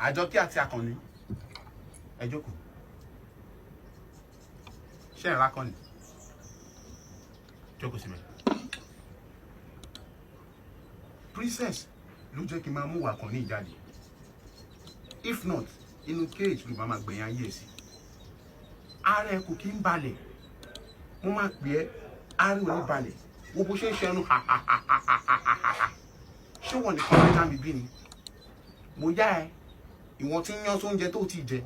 Àjọkẹ́ àti Àkànní ẹ jókòó. Ṣé ẹ rákọ ni? Jókòó síbẹ̀. Princess ló jẹ́ kí n máa mú wa Àkànní jáde. If not, inú cage ló bá máa gbẹ̀yìn ayé sí. Ara ẹ kò kí ń balẹ̀. Mo máa pè ẹ́, ara ò ní balẹ̀. Wo bó ṣe ń ṣẹnu ṣé wọ́n nìkan ló já mi bí ni? Mo yá ẹ, ìwọ̀n tí ń yán sóúnjẹ tó ti jẹ.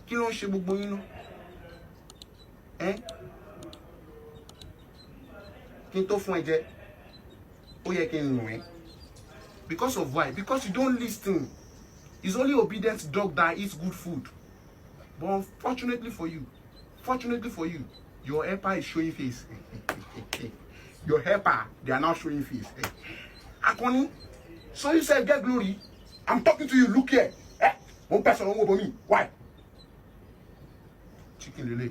Kí ló ń ṣe gbogbo yín náà? Kí n tó fún ẹ jẹ, ó yẹ kí n nù ẹ́. Because of why? Because you don't listen. It's only obedient dog that eats good food. But unfortunately for you, your helper is showing face. Your helper, they are now showing face. Àkànní, so you said get glory. I'm talking to you. Look here. One person won't go for me. Why? Chicken lele.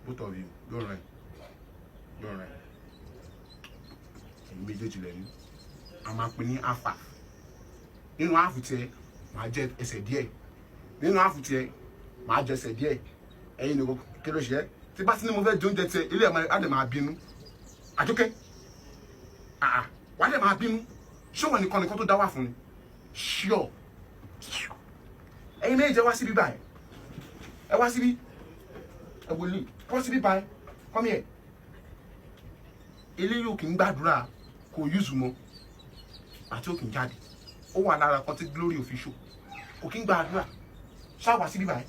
Both of you, you're right. You're right. Immediately lẹ́nu. I'm a penny alpha. Nínú àfù tiẹ̀, màá jẹ ẹsẹ̀ díẹ̀. Nínú àfù tiẹ̀, màá jẹ ẹsẹ̀ díẹ̀. Ẹ̀yin ni ko kí ló ṣe? Tí bá ti ní mo fẹ́ jẹ oúnjẹ tiẹ̀, ilé ẹ̀ á dẹ̀ máa bínú. Àjọkẹ́. Wà á dẹ̀ máa bínú. Ṣé wọ́n nìkan tó dá wà fún ni? Sure. Ẹ̀yin méjì wá síbí báyìí. Ẹ wá síbí. Ẹ wòlíì. Come síbí báyìí. Come here. Eléyìí ò kì í gbàdúrà kò use mọ́. Àti ò kì í jáde. Ó wà lára kan tí glory official. Kò kì í gbàdúrà. Ṣá wá síbí báyìí.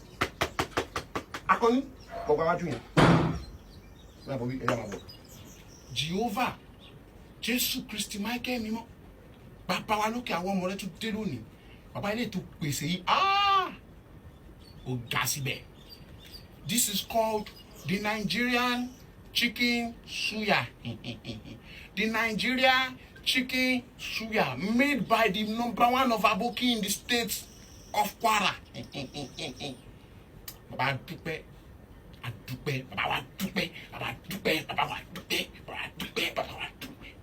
Àkànní, kọ̀ọ̀kan wájú yẹn. Ẹ máa bọ̀ bí ẹ máa bọ̀. Jehovah, Jésù Kristi Michael mímọ́. Bàbá wa lókè àwọn ọmọ rẹ tún dé lónìí. Bàbá ilé tó pèsè yìí. Ó ga síbẹ̀. This is called the Nigerian chicken suya. The Nigerian chicken suya made by the #1 of Aboki in the state of Kwara. Bàbá dúpẹ́, àdúpẹ́, bàbá wa dúpẹ́, bàbá dúpẹ́, bàbá wa dúpẹ́, bàbá dúpẹ́, bàbá wa dúpẹ́.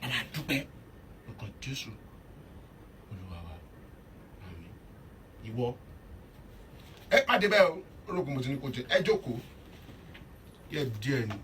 Bàbá dúpẹ́. Ọkọ̀ Jésù. Olúwa wa. Àmín. Ìwọ. Ẹ pàdé bẹ́ẹ̀ o. Ológun mo ti ní kó jẹ. Ẹ jókòó. Díẹ̀ díẹ̀ ni.